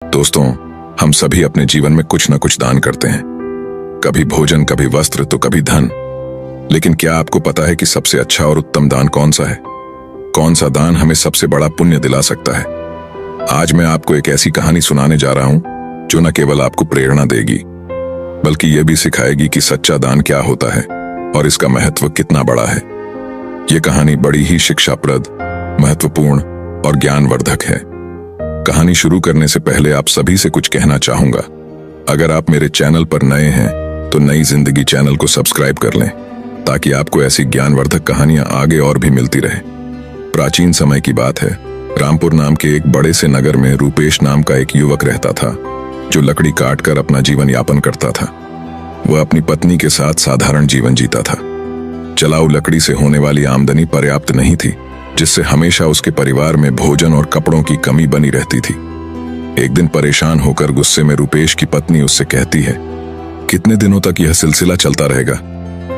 दोस्तों, हम सभी अपने जीवन में कुछ न कुछ दान करते हैं। कभी भोजन, कभी वस्त्र, तो कभी धन। लेकिन क्या आपको पता है कि सबसे अच्छा और उत्तम दान कौन सा है? कौन सा दान हमें सबसे बड़ा पुण्य दिला सकता है? आज मैं आपको एक ऐसी कहानी सुनाने जा रहा हूं जो न केवल आपको प्रेरणा देगी बल्कि यह भी सिखाएगी कि सच्चा दान क्या होता है और इसका महत्व कितना बड़ा है। यह कहानी बड़ी ही शिक्षाप्रद, महत्वपूर्ण और ज्ञानवर्धक है। कहानी शुरू करने से पहले आप सभी से कुछ कहना चाहूंगा। अगर आप मेरे चैनल पर नए हैं तो नई जिंदगी चैनल को सब्सक्राइब कर लें ताकि आपको ऐसी ज्ञानवर्धक कहानियां आगे और भी मिलती रहे। प्राचीन समय की बात है। रामपुर नाम के एक बड़े से नगर में रूपेश नाम का एक युवक रहता था जो लकड़ी काटकर अपना जीवन यापन करता था। वह अपनी पत्नी के साथ साधारण जीवन जीता था। चलाऊ लकड़ी से होने वाली आमदनी पर्याप्त नहीं थी, जिससे हमेशा उसके परिवार में भोजन और कपड़ों की कमी बनी रहती थी। एक दिन परेशान होकर गुस्से में रूपेश की पत्नी उससे कहती है, कितने दिनों तक यह सिलसिला चलता रहेगा?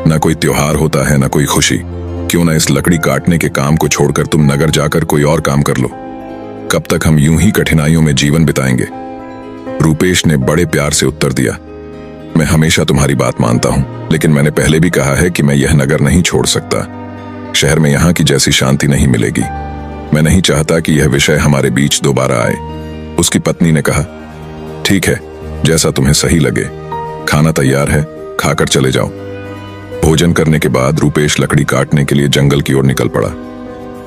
न कोई त्योहार होता है, न कोई खुशी। क्यों न इस लकड़ी काटने के काम को छोड़कर तुम नगर जाकर कोई और काम कर लो। कब तक हम यूं ही कठिनाइयों में जीवन बिताएंगे? रूपेश ने बड़े प्यार से उत्तर दिया, मैं हमेशा तुम्हारी बात मानता हूं, लेकिन मैंने पहले भी कहा है कि मैं यह नगर नहीं छोड़ सकता। शहर में यहां की जैसी शांति नहीं मिलेगी। मैं नहीं चाहता कि यह विषय हमारे बीच दोबारा आए। उसकी पत्नी ने कहा, ठीक है, जैसा तुम्हें सही लगे। खाना तैयार है, खाकर चले जाओ। भोजन करने के बाद रूपेश लकड़ी काटने के लिए जंगल की ओर निकल पड़ा।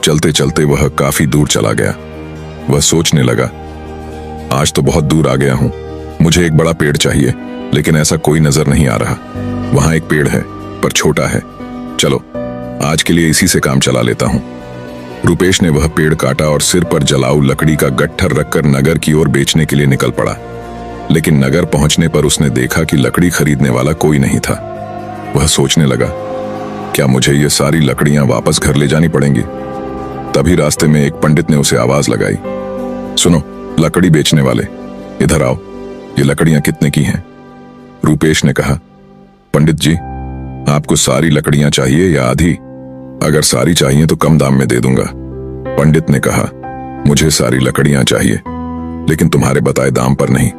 चलते चलते वह काफी दूर चला गया। वह सोचने लगा, आज तो बहुत दूर आ गया हूं। मुझे एक बड़ा पेड़ चाहिए, लेकिन ऐसा कोई नजर नहीं आ रहा। वहां एक पेड़ है, पर छोटा है। चलो, आज के लिए इसी से काम चला लेता हूं। रूपेश ने वह पेड़ काटा और सिर पर जलाऊ लकड़ी का गट्ठर रखकर नगर की ओर बेचने के लिए निकल पड़ा। लेकिन नगर पहुंचने पर उसने देखा कि लकड़ी खरीदने वाला कोई नहीं था। वह सोचने लगा, क्या मुझे ये सारी लकड़ियां वापस घर ले जानी पड़ेंगी? तभी रास्ते में एक पंडित ने उसे आवाज लगाई, सुनो लकड़ी बेचने वाले, इधर आओ। ये लकड़ियां कितने की हैं? रूपेश ने कहा, पंडित जी, आपको सारी लकड़ियां चाहिए या आधी? अगर सारी चाहिए तो कम दाम में दे दूंगा। पंडित ने कहा, मुझे सारी लकड़ियां चाहिए, लेकिन तुम्हारे बताए दाम पर नहीं।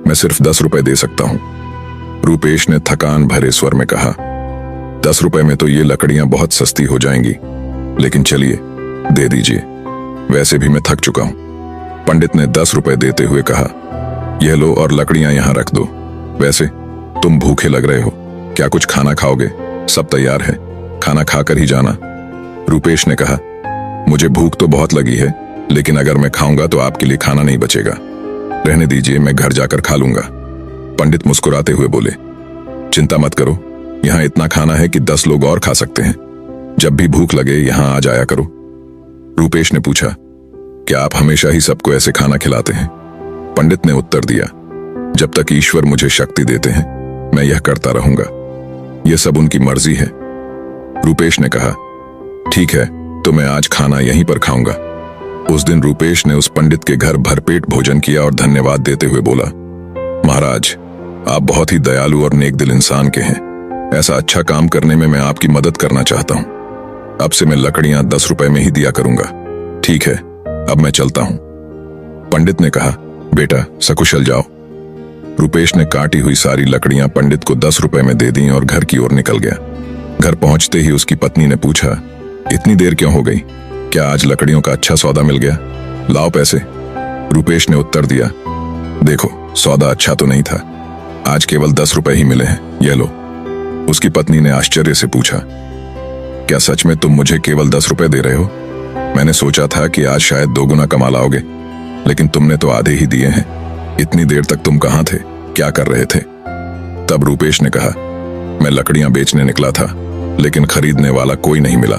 मैं सिर्फ 10 रुपए दे सकता हूं। रूपेश ने थकान भरे स्वर में कहा, 10 रुपए में तो ये लकड़ियां बहुत सस्ती हो जाएंगी, लेकिन चलिए दे दीजिए, वैसे भी मैं थक चुका हूं। पंडित ने 10 रुपए देते हुए कहा, यह लो और लकड़ियां यहां रख दो। वैसे तुम भूखे लग रहे हो, क्या कुछ खाना खाओगे? सब तैयार है, खाना खाकर ही जाना। रूपेश ने कहा, मुझे भूख तो बहुत लगी है, लेकिन अगर मैं खाऊंगा तो आपके लिए खाना नहीं बचेगा। रहने दीजिए, मैं घर जाकर खा लूंगा। पंडित मुस्कुराते हुए बोले, चिंता मत करो, यहाँ इतना खाना है कि 10 लोग और खा सकते हैं। जब भी भूख लगे यहाँ आ जाया करो। रूपेश ने पूछा, क्या आप हमेशा ही सबको ऐसे खाना खिलाते हैं? पंडित ने उत्तर दिया, जब तक ईश्वर मुझे शक्ति देते हैं मैं यह करता रहूंगा। यह सब उनकी मर्जी है। रूपेश ने कहा, ठीक है, तो मैं आज खाना यहीं पर खाऊंगा। उस दिन रूपेश ने उस पंडित के घर भरपेट भोजन किया और धन्यवाद देते हुए बोला, महाराज, आप बहुत ही दयालु और नेक दिल इंसान के हैं। ऐसा अच्छा काम करने में मैं आपकी मदद करना चाहता हूं। अब से मैं लकड़ियां 10 रुपए में ही दिया करूंगा। ठीक है, अब मैं चलता हूं। पंडित ने कहा, बेटा सकुशल जाओ। रूपेश ने काटी हुई सारी लकड़ियां पंडित को 10 रुपए में दे दी और घर की ओर निकल गया। घर पहुंचते ही उसकी पत्नी ने पूछा, इतनी देर क्यों हो गई? क्या आज लकड़ियों का अच्छा सौदा मिल गया? लाओ पैसे। रूपेश ने उत्तर दिया, देखो सौदा अच्छा तो नहीं था, आज केवल 10 रुपए ही मिले हैं, ये लो। उसकी पत्नी ने आश्चर्य से पूछा, क्या सच में तुम मुझे केवल 10 रुपए दे रहे हो? मैंने सोचा था कि आज शायद 2 गुना कमा लाओगे, लेकिन तुमने तो आधे ही दिए हैं। इतनी देर तक तुम कहां थे, क्या कर रहे थे? तब रूपेश ने कहा, मैं लकड़ियां बेचने निकला था, लेकिन खरीदने वाला कोई नहीं मिला।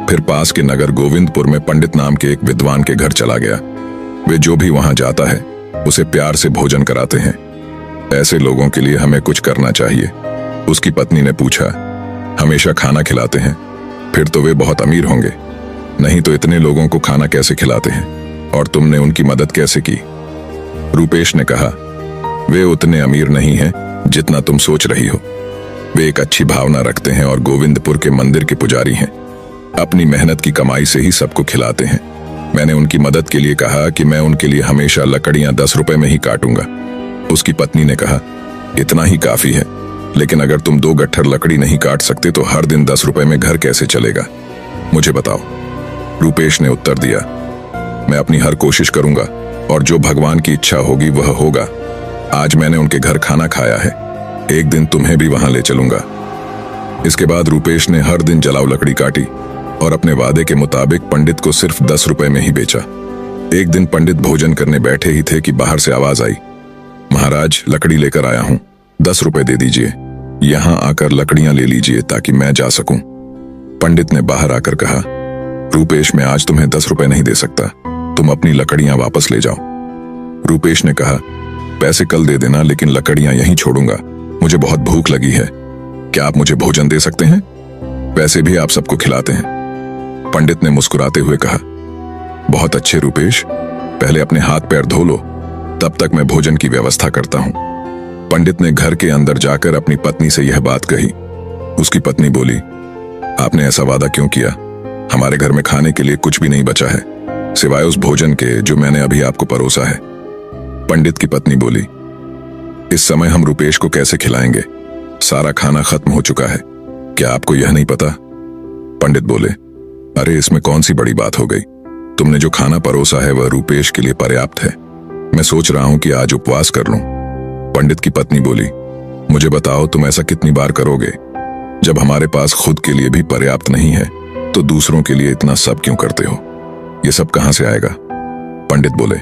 फिर पास के नगर गोविंदपुर में पंडित नाम के एक विद्वान के घर चला गया। वे जो भी वहां जाता है उसे प्यार से भोजन कराते हैं। ऐसे लोगों के लिए हमें कुछ करना चाहिए। उसकी पत्नी ने पूछा, हमेशा खाना खिलाते हैं? फिर तो वे बहुत अमीर होंगे, नहीं तो इतने लोगों को खाना कैसे खिलाते हैं? और तुमने उनकी मदद कैसे की? रूपेश ने कहा, वे उतने अमीर नहीं हैं जितना तुम सोच रही हो। वे एक अच्छी भावना रखते हैं और गोविंदपुर के मंदिर के पुजारी हैं। अपनी मेहनत की कमाई से ही सबको खिलाते हैं। मैंने उनकी मदद के लिए कहा कि मैं उनके लिए हमेशा लकड़ियां 10 रुपए में ही काटूंगा। उसकी पत्नी ने कहा, इतना ही काफी है, लेकिन अगर तुम 2 गट्ठर लकड़ी नहीं काट सकते तो हर दिन 10 रुपए में घर कैसे चलेगा, मुझे बताओ। रूपेश ने उत्तर दिया, मैं अपनी हर कोशिश करूंगा और जो भगवान की इच्छा होगी वह होगा। आज मैंने उनके घर खाना खाया है, एक दिन तुम्हें भी वहां ले चलूंगा। इसके बाद रूपेश ने हर दिन जलाऊ लकड़ी काटी और अपने वादे के मुताबिक पंडित को सिर्फ 10 रुपए में ही बेचा। एक दिन पंडित भोजन करने बैठे ही थे कि बाहर से आवाज आई, महाराज लकड़ी लेकर आया हूं, 10 रुपए दे दीजिए, यहां आकर लकड़ियां ले लीजिए ताकि मैं जा सकूं। पंडित ने बाहर आकर कहा, रूपेश मैं आज तुम्हें 10 रुपए नहीं दे सकता, तुम अपनी लकड़ियां वापस ले जाओ। रूपेश ने कहा, पैसे कल दे देना, लेकिन लकड़ियां यहीं छोड़ूंगा, मुझे बहुत भूख लगी है, क्या आप मुझे भोजन दे सकते हैं? वैसे भी आप सबको खिलाते हैं। पंडित ने मुस्कुराते हुए कहा, बहुत अच्छे रूपेश, पहले अपने हाथ पैर धो लो, तब तक मैं भोजन की व्यवस्था करता हूं। पंडित ने घर के अंदर जाकर अपनी पत्नी से यह बात कही। उसकी पत्नी बोली, आपने ऐसा वादा क्यों किया? हमारे घर में खाने के लिए कुछ भी नहीं बचा है, सिवाय उस भोजन के जो मैंने अभी आपको परोसा है। पंडित की पत्नी बोली, इस समय हम रूपेश को कैसे खिलाएंगे? सारा खाना खत्म हो चुका है, क्या आपको यह नहीं पता? पंडित बोले, अरे इसमें कौन सी बड़ी बात हो गई, तुमने जो खाना परोसा है वह रूपेश के लिए पर्याप्त है, मैं सोच रहा हूं कि आज उपवास कर लूं। पंडित की पत्नी बोली, मुझे बताओ तुम ऐसा कितनी बार करोगे? जब हमारे पास खुद के लिए भी पर्याप्त नहीं है तो दूसरों के लिए इतना सब क्यों करते हो? ये सब कहां से आएगा? पंडित बोले,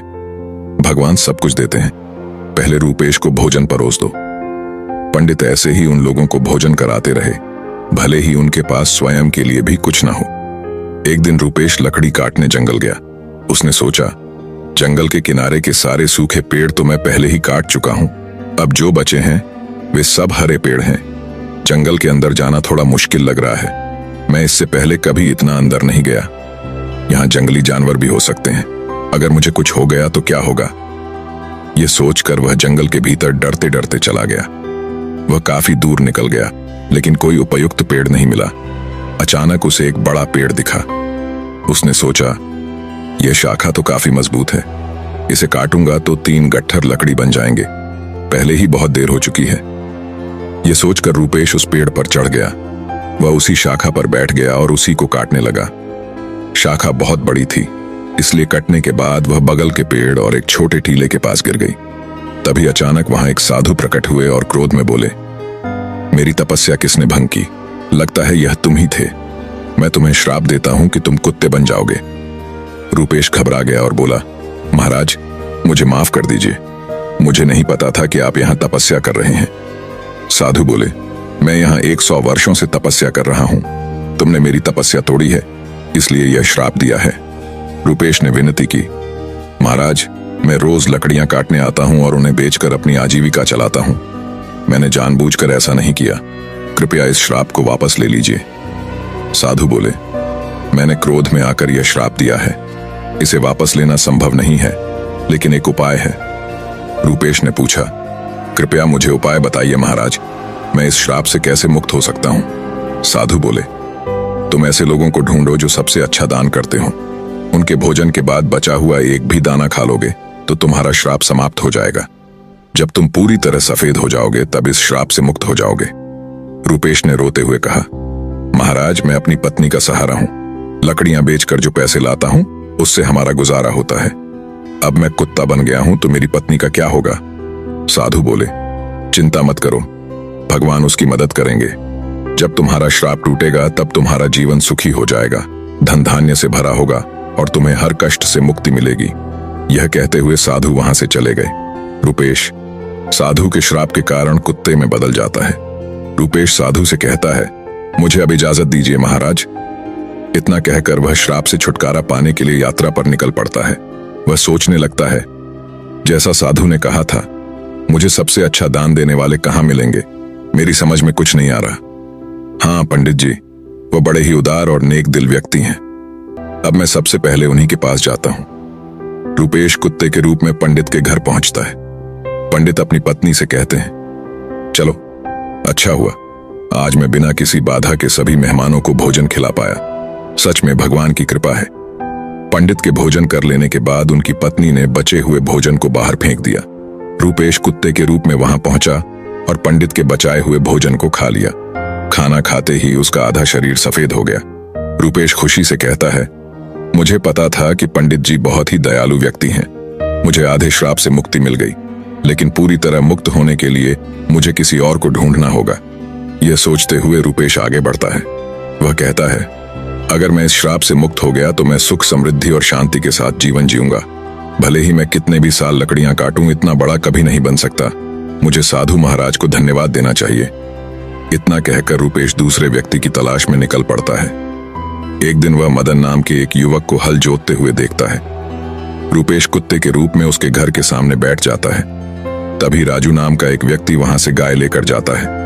भगवान सब कुछ देते हैं, पहले रूपेश को भोजन परोस दो। पंडित ऐसे ही उन लोगों को भोजन कराते रहे, भले ही उनके पास स्वयं के लिए भी कुछ ना हो। एक दिन रूपेश लकड़ी काटने जंगल गया। उसने सोचा, जंगल के किनारे के सारे सूखे पेड़ तो मैं पहले ही काट चुका हूं, अब जो बचे हैं वे सब हरे पेड़ हैं। जंगल के अंदर जाना थोड़ा मुश्किल लग रहा है, मैं इससे पहले कभी इतना अंदर नहीं गया, यहां जंगली जानवर भी हो सकते हैं, अगर मुझे कुछ हो गया तो क्या होगा? यह सोचकर वह जंगल के भीतर डरते डरते चला गया। वह काफी दूर निकल गया, लेकिन कोई उपयुक्त पेड़ नहीं मिला। अचानक उसे एक बड़ा पेड़ दिखा। उसने सोचा, यह शाखा तो काफी मजबूत है, इसे काटूंगा तो 3 गट्ठर लकड़ी बन जाएंगे, पहले ही बहुत देर हो चुकी है। यह सोचकर रूपेश उस पेड़ पर चढ़ गया। वह उसी शाखा पर बैठ गया और उसी को काटने लगा। शाखा बहुत बड़ी थी, इसलिए कटने के बाद वह बगल के पेड़ और एक छोटे टीले के पास गिर गई। तभी अचानक वहां एक साधु प्रकट हुए और क्रोध में बोले, मेरी तपस्या किसने भंग की? लगता है यह तुम ही थे, मैं तुम्हें श्राप देता हूं कि तुम कुत्ते बन जाओगे। रूपेश घबरा गया और बोला, महाराज मुझे माफ कर दीजिए, मुझे नहीं पता था कि आप यहां तपस्या कर रहे हैं। साधु बोले, मैं यहां 100 वर्षों से तपस्या कर रहा हूं, तुमने मेरी तपस्या तोड़ी है, इसलिए यह श्राप दिया है। रूपेश ने विनती की, महाराज मैं रोज लकड़ियां काटने आता हूं और उन्हें बेचकर अपनी आजीविका चलाता हूं, मैंने जानबूझकर ऐसा नहीं किया, कृपया इस श्राप को वापस ले लीजिए। साधु बोले, मैंने क्रोध में आकर यह श्राप दिया है, इसे वापस लेना संभव नहीं है, लेकिन एक उपाय है। रूपेश ने पूछा, कृपया मुझे उपाय बताइए महाराज, मैं इस श्राप से कैसे मुक्त हो सकता हूं? साधु बोले, तुम ऐसे लोगों को ढूंढो जो सबसे अच्छा दान करते हो, उनके भोजन के बाद बचा हुआ एक भी दाना खा लोगे तो तुम्हारा श्राप समाप्त हो जाएगा। जब तुम पूरी तरह सफेद हो जाओगे तब इस श्राप से मुक्त हो जाओगे। रूपेश ने रोते हुए कहा, महाराज मैं अपनी पत्नी का सहारा हूं, लकड़ियां बेचकर जो पैसे लाता हूं उससे हमारा गुजारा होता है, अब मैं कुत्ता बन गया हूं तो मेरी पत्नी का क्या होगा? साधु बोले, चिंता मत करो, भगवान उसकी मदद करेंगे, जब तुम्हारा श्राप टूटेगा तब तुम्हारा जीवन सुखी हो जाएगा, धन धान्य से भरा होगा और तुम्हें हर कष्ट से मुक्ति मिलेगी। यह कहते हुए साधु वहां से चले गए। रूपेश साधु के श्राप के कारण कुत्ते में बदल जाता है। रूपेश साधु से कहता है, मुझे अब इजाजत दीजिए महाराज। इतना कहकर वह श्राप से छुटकारा पाने के लिए यात्रा पर निकल पड़ता है। वह सोचने लगता है, जैसा साधु ने कहा था, मुझे सबसे अच्छा दान देने वाले कहां मिलेंगे, मेरी समझ में कुछ नहीं आ रहा। हाँ पंडित जी, वह बड़े ही उदार और नेक दिल व्यक्ति हैं, अब मैं सबसे पहले उन्हीं के पास जाता हूं। रूपेश कुत्ते के रूप में पंडित के घर पहुंचता है। पंडित अपनी पत्नी से कहते हैं, चलो अच्छा हुआ, आज मैं बिना किसी बाधा के सभी मेहमानों को भोजन खिला पाया, सच में भगवान की कृपा है। पंडित के भोजन कर लेने के बाद उनकी पत्नी ने बचे हुए भोजन को बाहर फेंक दिया। रूपेश कुत्ते के रूप में वहां पहुंचा और पंडित के बचाए हुए भोजन को खा लिया। खाना खाते ही उसका आधा शरीर सफेद हो गया। रूपेश खुशी से कहता है, मुझे पता था कि पंडित जी बहुत ही दयालु व्यक्ति हैं। मुझे आधे श्राप से मुक्ति मिल गई, लेकिन पूरी तरह मुक्त होने के लिए मुझे किसी और को ढूंढना होगा। यह सोचते हुए रूपेश आगे बढ़ता है। वह कहता है, अगर मैं इस श्राप से मुक्त हो गया तो मैं सुख, समृद्धि और शांति के साथ जीवन जीऊंगा। भले ही मैं कितने भी साल लकड़ियां काटूं, इतना बड़ा कभी नहीं बन सकता। मुझे साधु महाराज को धन्यवाद देना चाहिए। इतना कहकर रूपेश दूसरे व्यक्ति की तलाश में निकल पड़ता है। एक दिन वह मदन नाम के एक युवक को हल जोतते हुए देखता है। रूपेश कुत्ते के रूप में उसके घर के सामने बैठ जाता है। तभी राजू नाम का एक व्यक्ति वहां से गाय लेकर जाता है।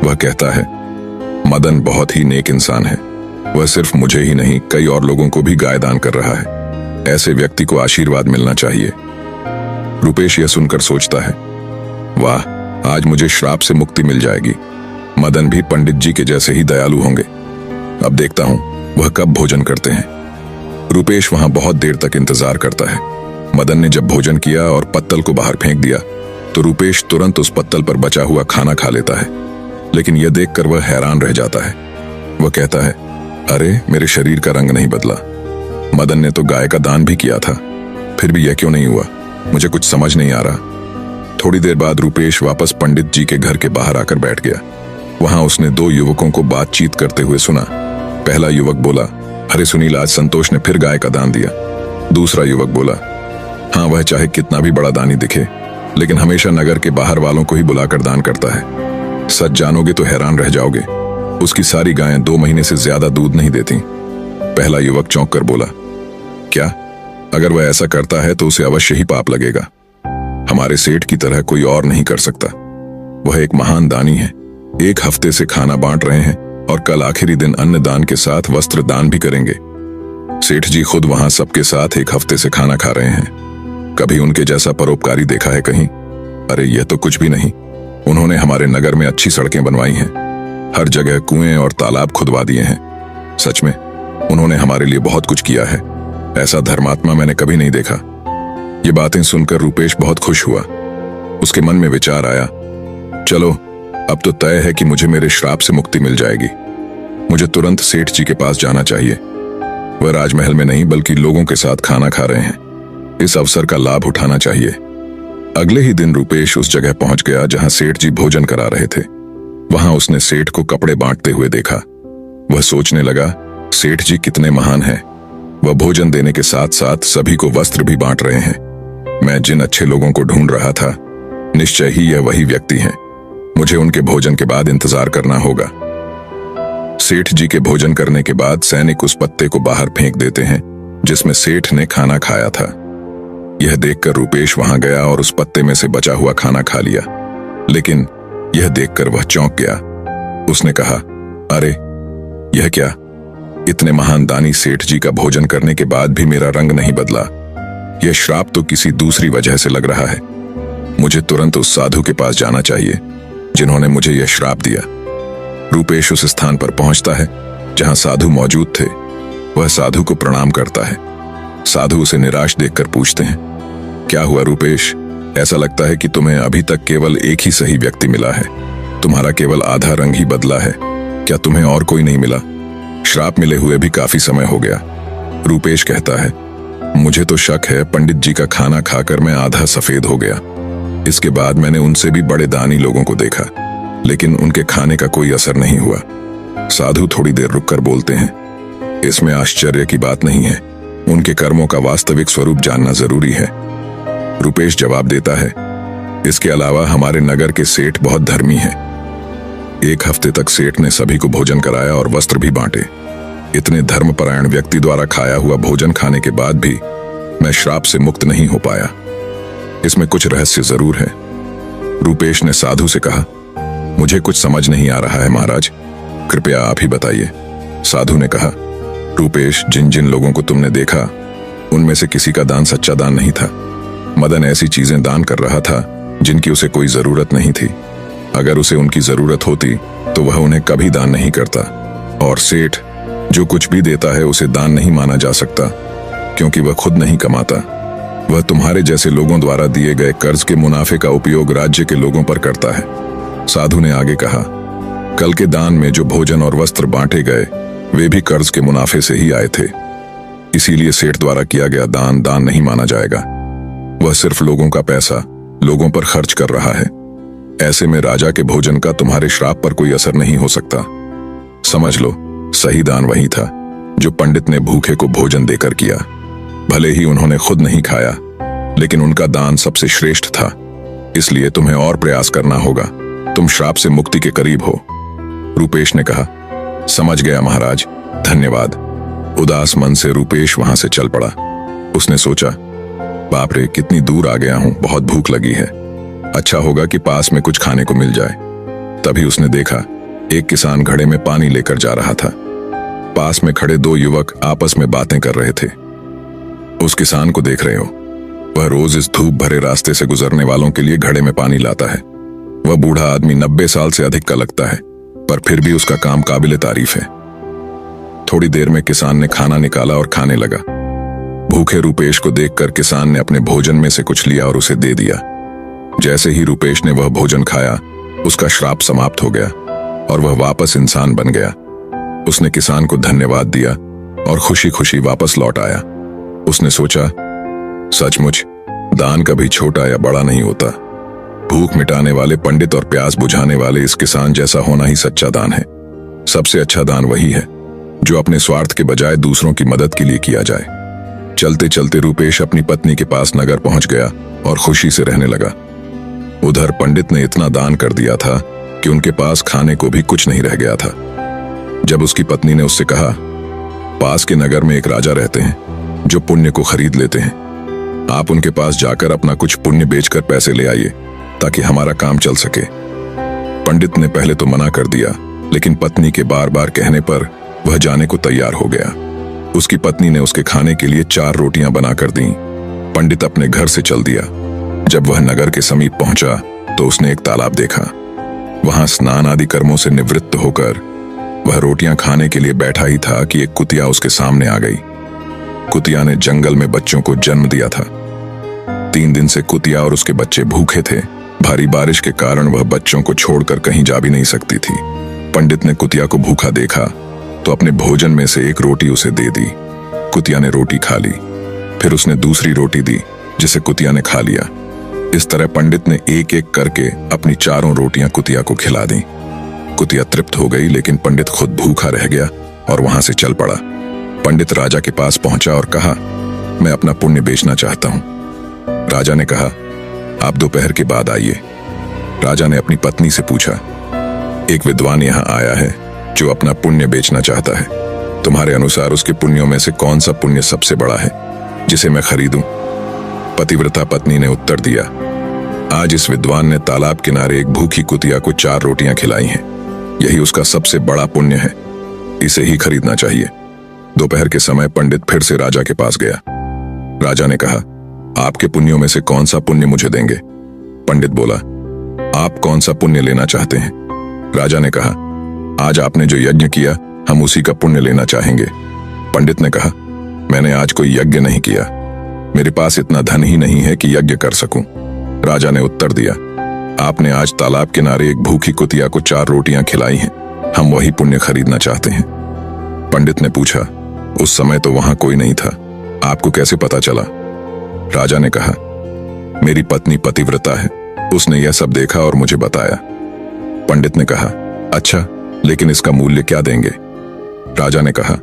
वह कहता है, मदन बहुत ही नेक इंसान है। वह सिर्फ मुझे ही नहीं, कई और लोगों को भी गाय दान कर रहा है। ऐसे व्यक्ति को आशीर्वाद मिलना चाहिए। रूपेश यह सुनकर सोचता है, वाह, आज मुझे श्राप से मुक्ति मिल जाएगी। मदन भी पंडित जी के जैसे ही दयालु होंगे। अब देखता हूं वह कब भोजन करते हैं। रूपेश वहां बहुत देर तक इंतजार करता है। मदन ने जब भोजन किया और पत्तल को बाहर फेंक दिया तो रूपेश तुरंत उस पत्तल पर बचा हुआ खाना खा लेता है। लेकिन यह देखकर वह हैरान रह जाता है। वह कहता है, अरे, मेरे शरीर का रंग नहीं बदला। मदन ने तो गाय का दान भी किया था, फिर भी यह क्यों नहीं हुआ? मुझे कुछ समझ नहीं आ रहा। थोड़ी देर बाद रूपेश वापस पंडित जी के घर के बाहर आकर बैठ गया। वहां उसने दो युवकों को बातचीत करते हुए सुना। पहला युवक बोला, अरे सुनील, आज संतोष ने फिर गाय का दान दिया। दूसरा युवक बोला, हाँ, वह चाहे कितना भी बड़ा दानी दिखे, लेकिन हमेशा नगर के बाहर वालों को ही बुलाकर दान करता है। सच जानोगे तो हैरान रह जाओगे। उसकी सारी गायें 2 महीने से ज्यादा दूध नहीं देती। पहला युवक चौंक कर बोला, क्या? अगर वह ऐसा करता है तो उसे अवश्य ही पाप लगेगा। हमारे सेठ की तरह कोई और नहीं कर सकता। वह एक महान दानी है। 1 हफ्ते से खाना बांट रहे हैं और कल आखिरी दिन अन्न दान के साथ वस्त्र दान भी करेंगे। सेठ जी खुद वहां सबके साथ 1 हफ्ते से खाना खा रहे हैं। कभी उनके जैसा परोपकारी देखा है कहीं? अरे, यह तो कुछ भी नहीं। उन्होंने हमारे नगर में अच्छी सड़कें बनवाई हैं, हर जगह कुएं और तालाब खुदवा दिए हैं। सच में उन्होंने हमारे लिए बहुत कुछ किया है। ऐसा धर्मात्मा मैंने कभी नहीं देखा। ये बातें सुनकर रूपेश बहुत खुश हुआ। उसके मन में विचार आया, चलो, अब तो तय है कि मुझे मेरे श्राप से मुक्ति मिल जाएगी। मुझे तुरंत सेठ जी के पास जाना चाहिए। वह राजमहल में नहीं बल्कि लोगों के साथ खाना खा रहे हैं। इस अवसर का लाभ उठाना चाहिए। अगले ही दिन रूपेश उस जगह पहुंच गया जहां सेठ जी भोजन करा रहे थे। वहां उसने सेठ को कपड़े बांटते हुए देखा। वह सोचने लगा, सेठ जी कितने महान हैं। वह भोजन देने के साथ साथ सभी को वस्त्र भी बांट रहे हैं। मैं जिन अच्छे लोगों को ढूंढ रहा था, निश्चय ही यह वही व्यक्ति हैं। मुझे उनके भोजन के बाद इंतजार करना होगा। सेठ जी के भोजन करने के बाद सैनिक उस पत्ते को बाहर फेंक देते हैं जिसमें सेठ ने खाना खाया था। यह देखकर रूपेश वहां गया और उस पत्ते में से बचा हुआ खाना खा लिया। लेकिन यह देखकर वह चौंक गया। उसने कहा, अरे, यह क्या? इतने महान दानी सेठ जी का भोजन करने के बाद भी मेरा रंग नहीं बदला। यह श्राप तो किसी दूसरी वजह से लग रहा है। मुझे तुरंत उस साधु के पास जाना चाहिए जिन्होंने मुझे यह श्राप दिया। रूपेश उस स्थान पर पहुंचता है जहां साधु मौजूद थे। वह साधु को प्रणाम करता है। साधु उसे निराश देखकर पूछते हैं, क्या हुआ रूपेश? ऐसा लगता है कि तुम्हें अभी तक केवल एक ही सही व्यक्ति मिला है। तुम्हारा केवल आधा रंग ही बदला है। क्या तुम्हें और कोई नहीं मिला? श्राप मिले हुए भी काफी समय हो गया। रूपेश कहता है, मुझे तो शक है पंडित जी का खाना खाकर मैं आधा सफेद हो गया। इसके बाद मैंने उनसे भी बड़े दानी लोगों को देखा, लेकिन उनके खाने का कोई असर नहीं हुआ। साधु थोड़ी देर रुककर बोलते हैं, इसमें आश्चर्य की बात नहीं है। उनके कर्मों का वास्तविक स्वरूप जानना जरूरी है। रूपेश जवाब देता है, इसके अलावा हमारे नगर के सेठ बहुत धर्मी हैं। 1 हफ्ते तक सेठ ने सभी को भोजन कराया और वस्त्र भी बांटे। इतने धर्मपरायण व्यक्ति द्वारा खाया हुआ भोजन खाने के बाद भी मैं श्राप से मुक्त नहीं हो पाया। इसमें कुछ रहस्य जरूर है। रूपेश ने साधु से कहा, मुझे कुछ समझ नहीं आ रहा है महाराज, कृपया आप ही बताइए। साधु ने कहा, रूपेश, जिन जिन लोगों को तुमने देखा उनमें से किसी का दान सच्चा दान नहीं था। मदन ऐसी चीजें दान कर रहा था जिनकी उसे कोई जरूरत नहीं थी। अगर उसे उनकी जरूरत होती तो वह उन्हें कभी दान नहीं करता। और सेठ जो कुछ भी देता है उसे दान नहीं माना जा सकता। क्योंकि वह खुद नहीं कमाता। वह तुम्हारे जैसे लोगों द्वारा दिए गए कर्ज के मुनाफे का उपयोग राज्य के लोगों पर करता है। साधु ने आगे कहा, कल के दान में जो भोजन और वस्त्र बांटे गए वे भी कर्ज के मुनाफे से ही आए थे। इसीलिए सेठ द्वारा किया गया दान दान नहीं माना जाएगा। वह सिर्फ लोगों का पैसा लोगों पर खर्च कर रहा है। ऐसे में राजा के भोजन का तुम्हारे श्राप पर कोई असर नहीं हो सकता। समझ लो, सही दान वही था जो पंडित ने भूखे को भोजन देकर किया। भले ही उन्होंने खुद नहीं खाया, लेकिन उनका दान सबसे श्रेष्ठ था। इसलिए तुम्हें और प्रयास करना होगा। तुम श्राप से मुक्ति के करीब हो। रूपेश ने कहा, समझ गया महाराज, धन्यवाद। उदास मन से रूपेश वहां से चल पड़ा। उसने सोचा, बाप रे, कितनी दूर आ गया हूं, बहुत भूख लगी है। अच्छा होगा कि पास में कुछ खाने को मिल जाए। तभी उसने देखा एक किसान घड़े में पानी लेकर जा रहा था। पास में खड़े दो युवक आपस में बातें कर रहे थे। उस किसान को देख रहे हो? वह रोज इस धूप भरे रास्ते से गुजरने वालों के लिए घड़े में पानी लाता है। वह बूढ़ा आदमी 90 साल से अधिक का लगता है, पर फिर भी उसका काम काबिले तारीफ है। थोड़ी देर में किसान ने खाना निकाला और खाने लगा। भूखे रूपेश को देखकर किसान ने अपने भोजन में से कुछ लिया और उसे दे दिया। जैसे ही रूपेश ने वह भोजन खाया, उसका श्राप समाप्त हो गया और वह वापस इंसान बन गया। उसने किसान को धन्यवाद दिया और खुशी खुशी वापस लौट आया। उसने सोचा, सचमुच दान कभी छोटा या बड़ा नहीं होता। भूख मिटाने वाले पंडित और प्यास बुझाने वाले इस किसान जैसा होना ही सच्चा दान है। सबसे अच्छा दान वही है जो अपने स्वार्थ के बजाय दूसरों की मदद के लिए किया जाए। चलते चलते रूपेश अपनी पत्नी के पास नगर पहुंच गया और खुशी से रहने लगा। उधर पंडित ने इतना दान कर दिया था कि उनके पास खाने को भी कुछ नहीं रह गया था। जब उसकी पत्नी ने उससे कहा, पास के नगर में एक राजा रहते हैं जो पुण्य को खरीद लेते हैं। आप उनके पास जाकर अपना कुछ पुण्य बेचकर पैसे ले आइए ताकि हमारा काम चल सके। पंडित ने पहले तो मना कर दिया, लेकिन पत्नी के बार बार कहने पर वह जाने को तैयार हो गया। उसकी पत्नी ने उसके खाने के लिए 4 रोटियां बनाकर दी। पंडित अपने घर से चल दिया। जब वह नगर के समीप पहुंचा तो उसने एक तालाब देखा। वहां स्नान आदि कर्मों से निवृत्त होकर वह रोटियां खाने के लिए बैठा ही था कि एक कुतिया उसके सामने आ गई। कुतिया ने जंगल में बच्चों को जन्म दिया था। 3 दिन से कुतिया और उसके बच्चे भूखे थे। भारी बारिश के कारण वह बच्चों को छोड़कर कहीं जा भी नहीं सकती थी। पंडित ने कुतिया को भूखा देखा तो अपने भोजन में से एक रोटी उसे दे दी। कुतिया ने रोटी खा ली। फिर उसने दूसरी रोटी दी जिसे कुतिया ने खा लिया। इस तरह पंडित ने एक एक करके अपनी 4 रोटियां कुतिया को खिला दी। कुतिया तृप्त हो गई, लेकिन पंडित खुद भूखा रह गया और वहां से चल पड़ा। पंडित राजा के पास पहुंचा और कहा, मैं अपना पुण्य बेचना चाहता हूं। राजा ने कहा, आप दोपहर के बाद आइए। राजा ने अपनी पत्नी से पूछा, एक विद्वान यहां आया है जो अपना पुण्य बेचना चाहता है। तुम्हारे अनुसार उसके पुण्यों में से कौन सा पुण्य सबसे बड़ा है जिसे मैं खरीदूं? पतिव्रता पत्नी ने उत्तर दिया, आज इस विद्वान ने तालाब किनारे एक भूखी कुतिया को 4 रोटियां खिलाई हैं। यही उसका सबसे बड़ा पुण्य है। इसे ही खरीदना चाहिए। दोपहर के समय पंडित फिर से राजा के पास गया। राजा ने कहा, आपके पुण्यों में से कौन सा पुण्य मुझे देंगे? पंडित बोला, आप कौन सा पुण्य लेना चाहते हैं? राजा ने कहा, आज आपने जो यज्ञ किया हम उसी का पुण्य लेना चाहेंगे। पंडित ने कहा, मैंने आज कोई यज्ञ नहीं किया। मेरे पास इतना धन ही नहीं है कि यज्ञ कर सकूं। राजा ने उत्तर दिया, आपने आज तालाब किनारे एक भूखी कुतिया को 4 रोटियां खिलाई हैं। हम वही पुण्य खरीदना चाहते हैं। पंडित ने पूछा, उस समय तो वहां कोई नहीं था, आपको कैसे पता चला? राजा ने कहा, मेरी पत्नी पतिव्रता है, उसने यह सब देखा और मुझे बताया। पंडित ने कहा, अच्छा, लेकिन इसका मूल्य क्या देंगे? राजा ने कहा,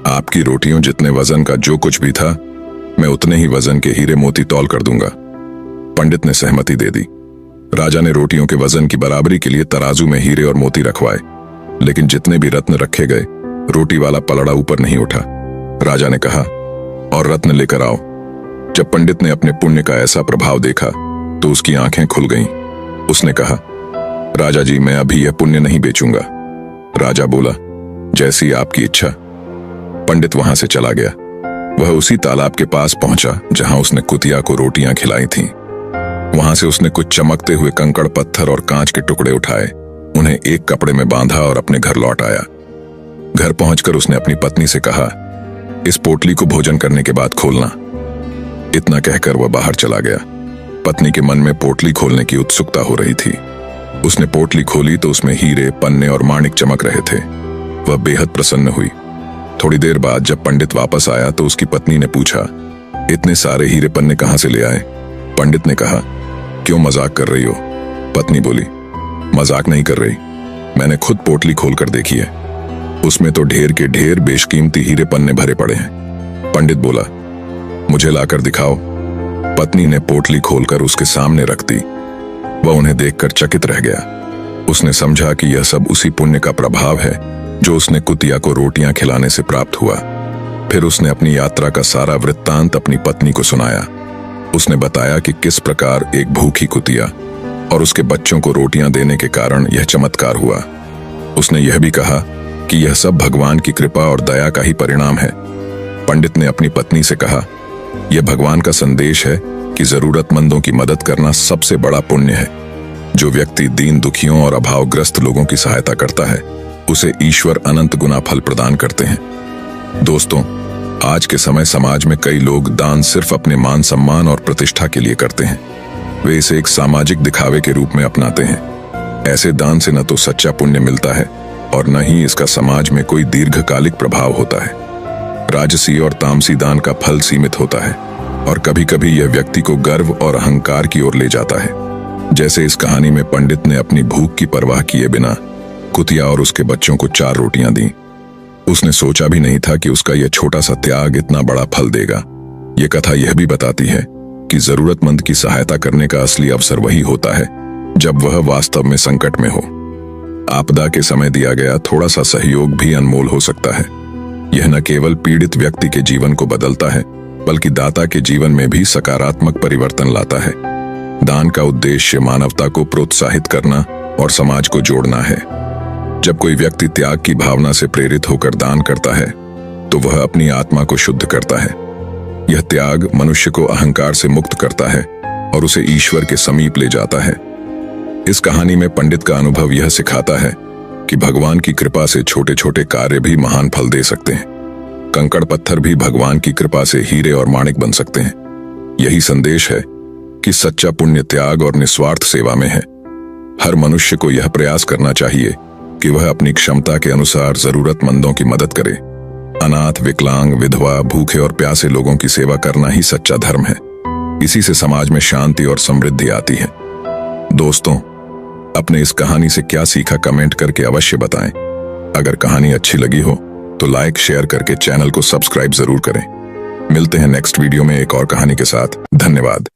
आपकी रोटियों जितने वजन का जो कुछ भी था मैं उतने ही वजन के हीरे मोती तौल कर दूंगा। पंडित ने सहमति दे दी। राजा ने रोटियों के वजन की बराबरी के लिए तराजू में हीरे और मोती रखवाए, लेकिन जितने भी रत्न रखे गए रोटी वाला पलड़ा ऊपर नहीं उठा। राजा ने कहा, और रत्न लेकर आओ। जब पंडित ने अपने पुण्य का ऐसा प्रभाव देखा तो उसकी आंखें खुल गईं। उसने कहा, राजा जी, मैं अभी यह पुण्य नहीं बेचूंगा। राजा बोला, जैसी आपकी इच्छा। पंडित वहां से चला गया। वह उसी तालाब के पास पहुंचा जहां उसने कुतिया को रोटियां खिलाई थीं। वहां से उसने कुछ चमकते हुए कंकड़, पत्थर और कांच के टुकड़े उठाए, उन्हें एक कपड़े में बांधा और अपने घर लौट आया। घर पहुंचकर उसने अपनी पत्नी से कहा, इस पोटली को भोजन करने के बाद खोलना। इतना कहकर वह बाहर चला गया। पत्नी के मन में पोटली खोलने की उत्सुकता हो रही थी। उसने पोटली खोली तो उसमें हीरे, पन्ने और माणिक चमक रहे थे। वह बेहद प्रसन्न हुई। थोड़ी देर बाद जब पंडित वापस आया तो उसकी पत्नी ने पूछा, इतने सारे हीरे पन्ने कहां से ले आए? पंडित ने कहा, क्यों मजाक कर रही हो? पत्नी बोली, मजाक नहीं कर रही, मैंने खुद पोटली खोलकर देखी है। उसमें तो ढेर के ढेर बेशकीमती हीरे पन्ने भरे पड़े हैं। पंडित बोला, मुझे लाकर दिखाओ। पत्नी ने पोटली खोलकर उसके सामने रख दी। वह उन्हें देखकर चकित रह गया। उसने समझा कि यह सब उसी पुण्य का प्रभाव है जो उसने कुतिया को रोटियां खिलाने से प्राप्त हुआ। फिर उसने अपनी यात्रा का सारा वृत्तांत अपनी पत्नी को सुनाया। उसने बताया कि किस प्रकार एक भूखी कुतिया और उसके बच्चों को रोटियां देने के कारण यह चमत्कार हुआ। उसने यह भी कहा कि यह सब भगवान की कृपा और दया का ही परिणाम है। पंडित ने अपनी पत्नी से कहा, यह भगवान का संदेश है कि जरूरतमंदों की मदद करना सबसे बड़ा पुण्य है। जो व्यक्ति दीन दुखियों और अभावग्रस्त लोगों की सहायता करता है उसे ईश्वर अनंत गुना फल प्रदान करते हैं। दोस्तों, आज के समय समाज में कई लोग दान सिर्फ अपने मान सम्मान और प्रतिष्ठा के लिए करते हैं। वे इसे एक सामाजिक दिखावे के रूप में अपनाते हैं। ऐसे दान से न तो सच्चा पुण्य मिलता है और न ही इसका समाज में कोई दीर्घकालिक प्रभाव होता है। राजसी और तामसी दान का फल सीमित होता है और कभी कभी यह व्यक्ति को गर्व और अहंकार की ओर ले जाता है। जैसे इस कहानी में पंडित ने अपनी भूख की परवाह किए बिना कुतिया और उसके बच्चों को 4 रोटियां दी। उसने सोचा भी नहीं था कि उसका यह छोटा सा त्याग इतना बड़ा फल देगा। यह कथा यह भी बताती है कि जरूरतमंद की सहायता करने का असली अवसर वही होता है जब वह वास्तव में संकट में हो। आपदा के समय दिया गया थोड़ा सा सहयोग भी अनमोल हो सकता है। यह न केवल पीड़ित व्यक्ति के जीवन को बदलता है बल्कि दाता के जीवन में भी सकारात्मक परिवर्तन लाता है। दान का उद्देश्य मानवता को प्रोत्साहित करना और समाज को जोड़ना है। जब कोई व्यक्ति त्याग की भावना से प्रेरित होकर दान करता है तो वह अपनी आत्मा को शुद्ध करता है। यह त्याग मनुष्य को अहंकार से मुक्त करता है और उसे ईश्वर के समीप ले जाता है। इस कहानी में पंडित का अनुभव यह सिखाता है कि भगवान की कृपा से छोटे छोटे कार्य भी महान फल दे सकते हैं। कंकड़ पत्थर भी भगवान की कृपा से हीरे और माणिक बन सकते हैं। यही संदेश है कि सच्चा पुण्य त्याग और निस्वार्थ सेवा में है। हर मनुष्य को यह प्रयास करना चाहिए कि वह अपनी क्षमता के अनुसार जरूरतमंदों की मदद करे। अनाथ, विकलांग, विधवा, भूखे और प्यासे लोगों की सेवा करना ही सच्चा धर्म है। इसी से समाज में शांति और समृद्धि आती है। दोस्तों, अपने इस कहानी से क्या सीखा कमेंट करके अवश्य बताएं। अगर कहानी अच्छी लगी हो तो लाइक शेयर करके चैनल को सब्सक्राइब जरूर करें। मिलते हैं नेक्स्ट वीडियो में एक और कहानी के साथ। धन्यवाद।